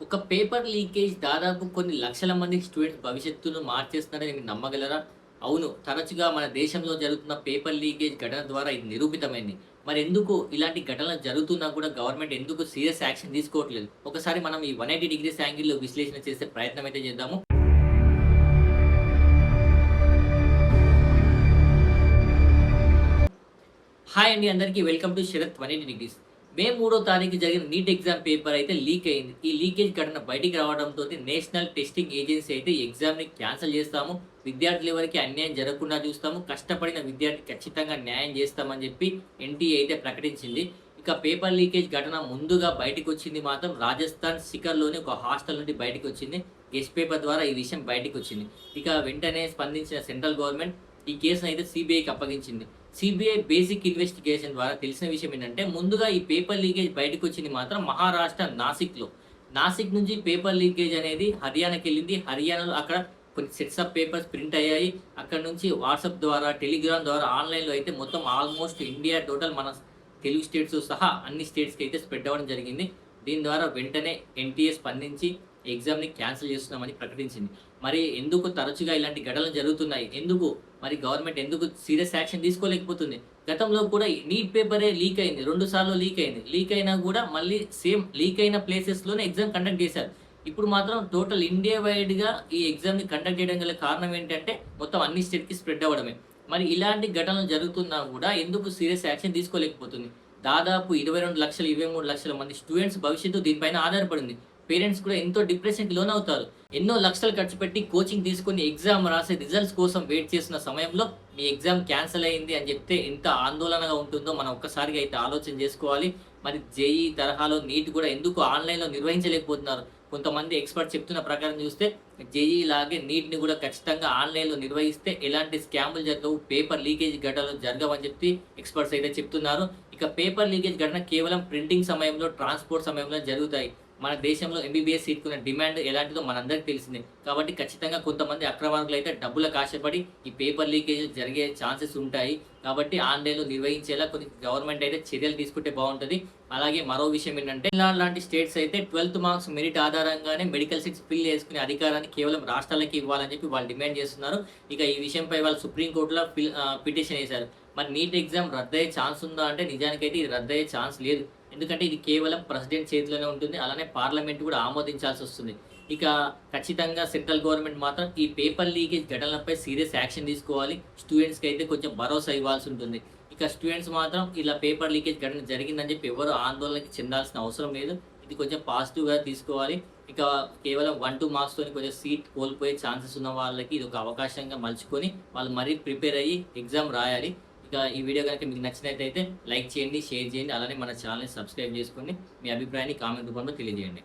ఒక paper leakage దాదాపు కొన్ని లక్షల మంది స్టూడెంట్స్ భవిష్యత్తును మార్చేస్తున్నారని మీరు నమ్మగలరా? అవును. తరచుగా మన దేశంలో జరుగుతున్న పేపర్ లీకేజ్ ఘటన ద్వారా ఇది నిరూపితమైంది. మరెందుకు ఇలాంటి ఘటనలు జరుగుతున్నా కూడా గవర్నమెంట్ ఎందుకు సీరియస్ యాక్షన్ తీసుకోవట్లేదు? ఒకసారి మనం ఈ 180 డిగ్రీస్ యాంగిల్‌లో విశ్లేషణ చేసే ప్రయత్నం అయితే చేద్దాము. హాయ్ అండి అందరికీ వెల్కమ్ టు శరత్ 180 డిగ్రీస్. మే 3వ తారీఖు జరిగిన నీట్ ఎగ్జామ్ పేపర్ అయితే లీక్ అయింది. ఈ లీకేజ్ ఘటన బయటికి రావడంతో నేషనల్ టెస్టింగ్ ఏజెన్సీ అయితే ఈ ఎగ్జామ్‌ని క్యాన్సిల్ చేస్తాము. విద్యార్థులు ఎవరికీ అన్యాయం జరగకుండా చూస్తాము. కష్టపడిన విద్యార్థికి ఖచ్చితంగా న్యాయం చేస్తామని చెప్పి ఎన్‌టీఏ అయితే ప్రకటించింది. ఇక పేపర్ లీకేజ్ ఘటన ముందుగా బయటికొచ్చింది మాత్రం రాజస్థాన్ సికర్‌లోని ఒక హాస్టల్ నుండి బయటికొచ్చింది. గెస్ట్ పేపర్ ద్వారా ఈ విషయం బయటికొచ్చింది. ఇక వెంటనే స్పందించిన సెంట్రల్ గవర్నమెంట్ ఈ కేసును అయితే సీబీఐకి అప్పగించింది. సిబిఐ బేసిక్ ఇన్వెస్టిగేషన్ ద్వారా తెలిసిన విషయం ఏంటంటే, ముందుగా ఈ పేపర్ లీకేజ్ బయటకొచ్చింది మాత్రం మహారాష్ట్ర నాసిక్‌లో. నాసిక్ నుంచి పేపర్ లీకేజ్ అనేది హర్యానాకెళ్ళింది. హర్యానాలో అక్కడ కొన్ని సెట్స్ ఆఫ్ పేపర్స్ ప్రింట్ అయ్యాయి. అక్కడి నుంచి వాట్సాప్ ద్వారా, టెలిగ్రామ్ ద్వారా, ఆన్‌లైన్‌లో అయితే మొత్తం ఆల్మోస్ట్ ఇండియా టోటల్ మన తెలుగు స్టేట్స్ సహా అన్ని స్టేట్స్‌కి అయితే స్ప్రెడ్ అవ్వడం జరిగింది. దీని ద్వారా వెంటనే ఎన్‌టీఏ స్పందించి ఎగ్జామ్‌ని క్యాన్సిల్ చేస్తున్నామని ప్రకటించింది. మరి ఎందుకు తరచుగా ఇలాంటి ఘటనలు జరుగుతున్నాయి? ఎందుకు? మరి గవర్నమెంట్ ఎందుకు సీరియస్ యాక్షన్ తీసుకోలేకపోతుంది? గతంలో కూడా ఈ నీట్ పేపరే లీక్ అయింది. 2 సార్లు లీక్ అయింది. లీక్ అయినా గూడా మళ్ళీ సేమ్ లీక్ అయిన ప్లేసెస్‌లోనే ఎగ్జామ్ కండక్ట్ చేశారు. ఇప్పుడు మాత్రం టోటల్ ఇండియా వైడ్‌గా ఈ ఎగ్జామ్‌ని కండక్ట్ చేయడం గల కారణం ఏంటంటే, మొత్తం అన్ని స్టేట్‌కి స్ప్రెడ్ అవ్వడమే. మరి ఇలాంటి ఘటనలు జరుగుతున్నా గూడా ఎందుకు సీరియస్ యాక్షన్ తీసుకోలేకపోతుంది? దాదాపు 22,00,000, 23,00,000 మంది స్టూడెంట్స్ భవిష్యత్తు దీనిపైన ఆధారపడింది. పేరెంట్స్ కూడా ఎంతో డిప్రెషన్‌కి లోనవుతారు. ఎన్నో లక్షలు ఖర్చు పెట్టి కోచింగ్ తీసుకొని ఎగ్జామ్ రాసే రిజల్ట్స్ కోసం వెయిట్ చేస్తున్న సమయంలో మీ ఎగ్జామ్ క్యాన్సిల్ అయింది అని చెప్తే ఎంత ఆందోళనగా ఉంటుందో మనం ఒక్కసారిగా అయితే ఆలోచన చేసుకోవాలి. మరి జేఈఈ తరహాలో నీట్ కూడా ఎందుకు ఆన్‌లైన్‌లో నిర్వహించలేకపోతున్నారు? కొంతమంది ఎక్స్‌పర్ట్స్ చెప్తున్న ప్రకారం చూస్తే జేఈఈ లాగే నీట్‌ని కూడా ఖచ్చితంగా ఆన్‌లైన్‌లో నిర్వహిస్తే ఎలాంటి స్కామ్‌లు జరగవు, పేపర్ లీకేజ్ ఘటనలు జరగవని చెప్పి ఎక్స్‌పర్ట్స్ అయితే చెప్తున్నారు. ఇక పేపర్ లీకేజ్ ఘటన కేవలం ప్రింటింగ్ సమయంలో, ట్రాన్స్‌పోర్ట్ సమయంలో జరుగుతాయి. మన దేశంలో ఎంబీబీఎస్ సీట్‌కున్న డిమాండ్ ఎలాంటిదో మనందరికీ తెలిసిందే. కాబట్టి ఖచ్చితంగా కొంతమంది అక్రమార్కులైతే డబ్బులకు ఆశపడి ఈ పేపర్ లీకేజ్ జరిగే ఛాన్సెస్ ఉంటాయి. కాబట్టి ఆన్‌లైన్‌లో నిర్వహించేలా కొన్ని గవర్నమెంట్ అయితే చర్యలు తీసుకుంటే బావుంటది. అలాగే మరో విషయం ఏంటంటే, తెలంగాణ లాంటి స్టేట్స్ అయితే 12థ్ మార్క్స్ మెరిట్ ఆధారంగానే మెడికల్ సీట్స్ ఫిల్ చేసుకునే అధికారాన్ని కేవలం రాష్ట్రాలకే ఇవ్వాలని చెప్పి వాళ్ళు డిమాండ్ చేస్తున్నారు. ఇక ఈ విషయంపై వాళ్ళు సుప్రీం కోర్టులో పిటిషన్ ఏశారు. మరి నీట్ ఎగ్జామ్ రద్దయ్యే ఛాన్స్ ఉందా అంటే నిజానికైతే ఇది రద్దయ్యే ఛాన్స్ లేదు. ఎందుకంటే ఇది కేవలం ప్రెసిడెంట్ చేతిలోనే ఉంటుంది. అలానే పార్లమెంట్ కూడా ఆమోదించాల్సొస్తుంది. ఇక ఖచ్చితంగా సెంట్రల్ గవర్నమెంట్ మాత్రం ఈ పేపర్ లీకేజ్ ఘటనలపై సీరియస్ యాక్షన్ తీసుకోవాలి. స్టూడెంట్స్‌కి అయితే కొంచెం భరోసా ఇవ్వాల్సి ఉంటుంది. ఇక స్టూడెంట్స్ మాత్రం ఇలా పేపర్ లీకేజ్ ఘటన జరిగిందని చెప్పి ఎవరు ఆందోళనకి చెందాల్సిన అవసరం లేదు. ఇది కొంచెం పాజిటివ్‌గా తీసుకోవాలి. ఇక కేవలం 1, 2 మార్క్స్‌తోని కొంచెం సీట్ కోల్పోయే ఛాన్సెస్ ఉన్న వాళ్ళకి ఇది ఒక అవకాశంగా మలుచుకొని వాళ్ళు మరీ ప్రిపేర్ అయ్యి ఎగ్జామ్ రాయాలి. ఇక ఈ వీడియో గనుక మీకు నచ్చినట్టయితే లైక్ చేయండి, షేర్ చేయండి. అలానే మన ఛానెల్‌ని సబ్స్క్రైబ్ చేసుకోండి. మీ అభిప్రాయాన్ని కామెంట్ రూపంలో తెలియజేయండి.